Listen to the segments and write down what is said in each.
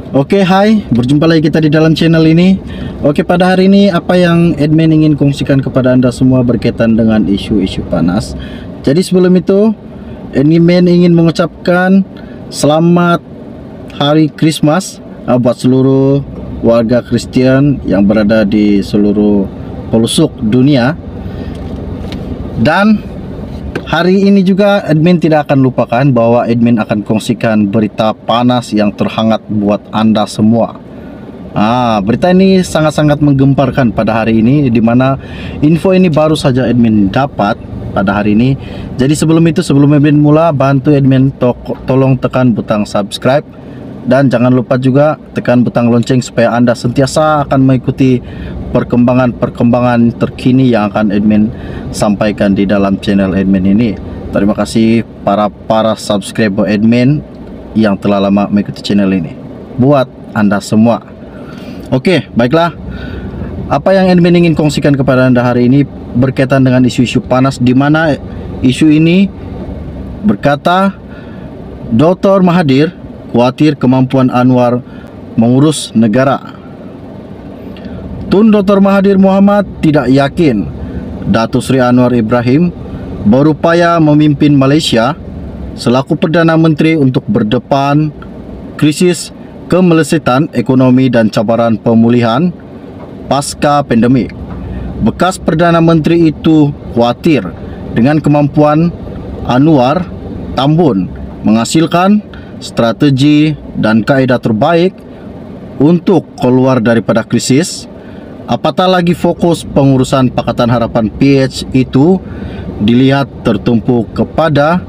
Oke, hai, berjumpa lagi kita di dalam channel ini. Oke, pada hari ini apa yang admin ingin kongsikan kepada Anda semua berkaitan dengan isu-isu panas. Jadi sebelum itu, admin ingin mengucapkan selamat hari Christmas buat seluruh warga Kristen yang berada di seluruh pelosok dunia. Dan hari ini juga admin tidak akan lupakan bahwa admin akan kongsikan berita panas yang terhangat buat Anda semua. Berita ini sangat-sangat menggemparkan pada hari ini, di mana info ini baru saja admin dapat pada hari ini. Jadi sebelum admin mula, bantu admin tolong tekan butang subscribe dan jangan lupa juga tekan butang lonceng supaya Anda sentiasa akan mengikuti perkembangan terkini yang akan admin sampaikan di dalam channel admin ini. Terima kasih para subscriber admin yang telah lama mengikuti channel ini, buat Anda semua. Oke, baiklah. Apa yang admin ingin kongsikan kepada Anda hari ini berkaitan dengan isu-isu panas, di mana isu ini berkata Dr. Mahathir khawatir kemampuan Anwar mengurus negara. Tun Dr. Mahathir Mohamad tidak yakin Datuk Seri Anwar Ibrahim berupaya memimpin Malaysia selaku Perdana Menteri untuk berdepan krisis kemelesetan ekonomi dan cabaran pemulihan pasca pandemik. Bekas Perdana Menteri itu khawatir dengan kemampuan Anwar Tambun menghasilkan strategi dan kaedah terbaik untuk keluar daripada krisis. Apatah lagi fokus pengurusan Pakatan Harapan PH itu dilihat tertumpu kepada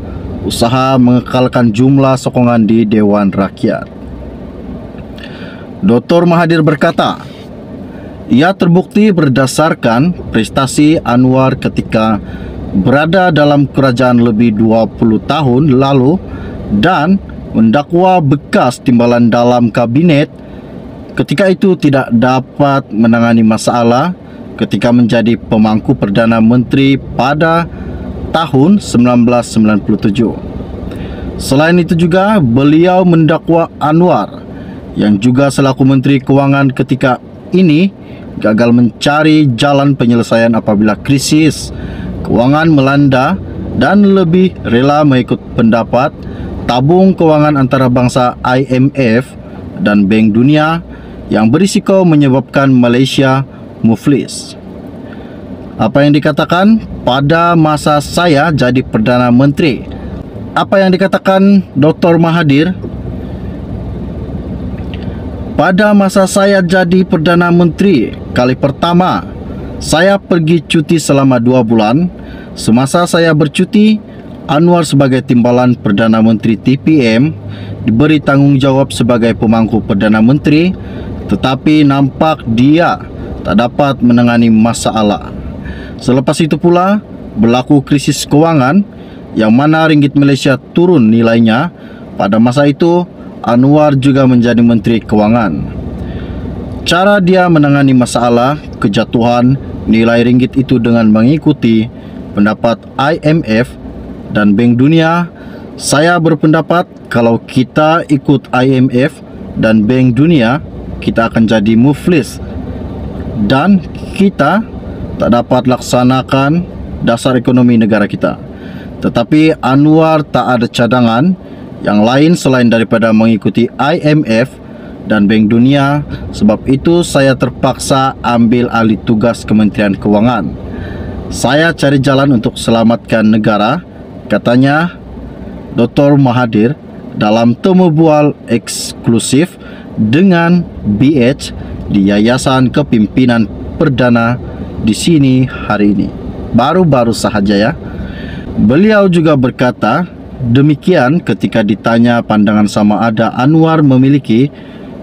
usaha mengekalkan jumlah sokongan di Dewan Rakyat. Dr. Mahathir berkata, ia terbukti berdasarkan prestasi Anwar ketika berada dalam kerajaan lebih 20 tahun lalu dan mendakwa bekas timbalan dalam kabinet ketika itu tidak dapat menangani masalah ketika menjadi pemangku Perdana Menteri pada tahun 1997. Selain itu juga beliau mendakwa Anwar yang juga selaku Menteri Kewangan ketika ini gagal mencari jalan penyelesaian apabila krisis kewangan melanda dan lebih rela mengikut pendapat tabung kewangan antarabangsa IMF dan Bank Dunia yang berisiko menyebabkan Malaysia muflis. Apa yang dikatakan pada masa saya jadi Perdana Menteri? Apa yang dikatakan Dr. Mahathir? Pada masa saya jadi Perdana Menteri kali pertama, saya pergi cuti selama 2 bulan. Semasa saya bercuti, Anwar sebagai timbalan Perdana Menteri TPM diberi tanggungjawab sebagai pemangku Perdana Menteri, tetapi nampak dia tak dapat menangani masalah. Selepas itu pula berlaku krisis kewangan yang mana ringgit Malaysia turun nilainya. Pada masa itu Anwar juga menjadi Menteri Kewangan. Cara dia menangani masalah kejatuhan nilai ringgit itu dengan mengikuti pendapat IMF dan Bank Dunia. Saya berpendapat kalau kita ikut IMF dan Bank Dunia, kita akan jadi muflis dan kita tak dapat laksanakan dasar ekonomi negara kita. Tetapi Anwar tak ada cadangan yang lain selain daripada mengikuti IMF dan Bank Dunia. Sebab itu saya terpaksa ambil alih tugas Kementerian Kewangan. Saya cari jalan untuk selamatkan negara, katanya Dr. Mahathir dalam temu bual eksklusif dengan BH di Yayasan Kepimpinan Perdana di sini hari ini. Baru-baru sahaja ya. Beliau juga berkata demikian ketika ditanya pandangan sama ada Anwar memiliki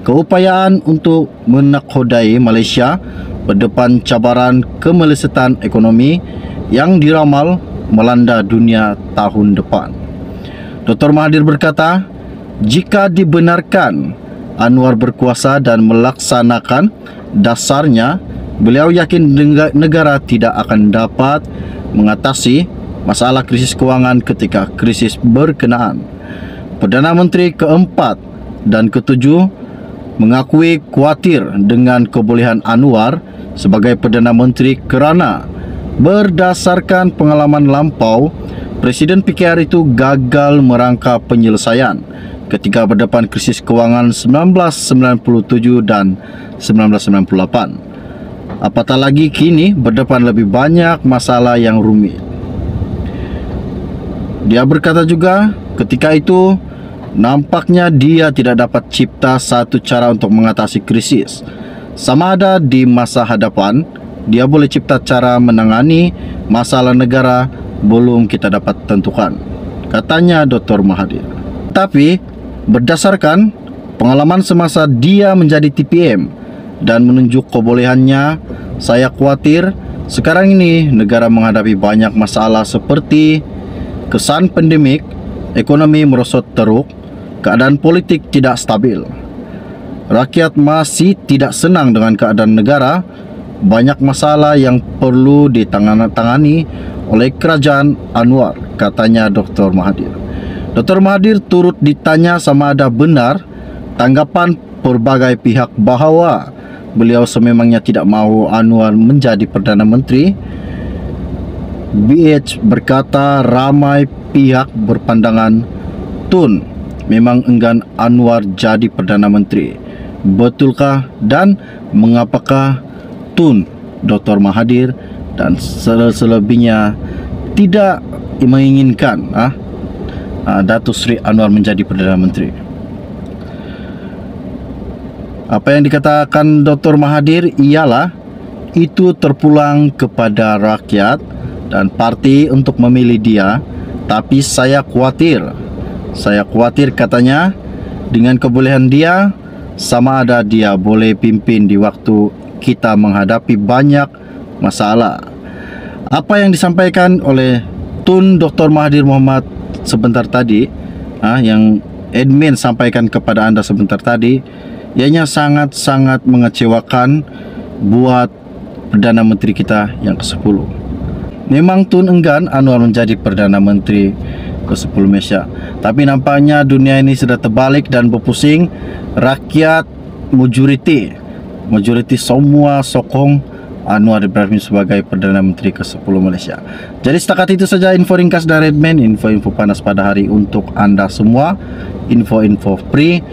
keupayaan untuk menakodai Malaysia berdepan cabaran kemelesetan ekonomi yang diramal melanda dunia tahun depan. Dr. Mahathir berkata, jika dibenarkan Anwar berkuasa dan melaksanakan dasarnya, beliau yakin negara tidak akan dapat mengatasi masalah krisis kewangan ketika krisis berkenaan. Perdana Menteri keempat dan ketujuh mengakui khawatir dengan kebolehan Anwar sebagai Perdana Menteri kerana berdasarkan pengalaman lampau, Presiden PKR itu gagal merangka penyelesaian ketika berdepan krisis kewangan 1997 dan 1998. Apatah lagi kini berdepan lebih banyak masalah yang rumit. Dia berkata juga, ketika itu nampaknya dia tidak dapat cipta satu cara untuk mengatasi krisis. Sama ada di masa hadapan, dia boleh cipta cara menangani masalah negara belum kita dapat tentukan, katanya Dr. Mahathir. Tapi berdasarkan pengalaman semasa dia menjadi TPM dan menunjuk kebolehannya, saya khawatir sekarang ini negara menghadapi banyak masalah seperti kesan pandemik, ekonomi merosot teruk, keadaan politik tidak stabil. Rakyat masih tidak senang dengan keadaan negara. Banyak masalah yang perlu ditangani oleh kerajaan Anwar, katanya Dr. Mahathir. Dr. Mahathir turut ditanya sama ada benar tanggapan berbagai pihak bahawa beliau sememangnya tidak mahu Anwar menjadi Perdana Menteri. BH berkata ramai pihak berpandangan Tun memang enggan Anwar jadi Perdana Menteri. Betulkah dan mengapakah Tun, Dr. Mahathir dan selebihnya tidak menginginkan Datuk Seri Anwar menjadi Perdana Menteri? Apa yang dikatakan Dr. Mahathir ialah itu terpulang kepada rakyat dan parti untuk memilih dia. Tapi saya khawatir katanya, dengan kebolehan dia, sama ada dia boleh pimpin di waktu kita menghadapi banyak masalah. Apa yang disampaikan oleh Tun Dr. Mahathir Mohamad sebentar tadi, yang admin sampaikan kepada anda sebentar tadi, ianya sangat-sangat mengecewakan buat Perdana Menteri kita yang ke-10. Memang Tun enggan Anwar menjadi Perdana Menteri ke-10 Malaysia, tapi nampaknya dunia ini sudah terbalik dan berpusing. Rakyat majoriti semua sokong Anwar Ibrahim sebagai Perdana Menteri ke-10 Malaysia. Jadi setakat itu saja info ringkas dari admin, info-info panas pada hari untuk anda semua, info-info free.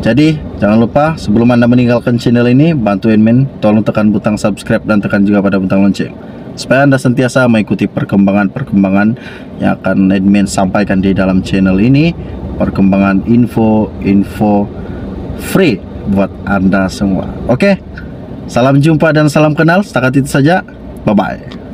Jadi jangan lupa sebelum anda meninggalkan channel ini, bantu admin tolong tekan butang subscribe dan tekan juga pada butang lonceng supaya anda sentiasa mengikuti perkembangan-perkembangan yang akan admin sampaikan di dalam channel ini. Perkembangan info free buat anda semua. Oke, salam jumpa dan salam kenal. Setakat itu saja. Bye bye.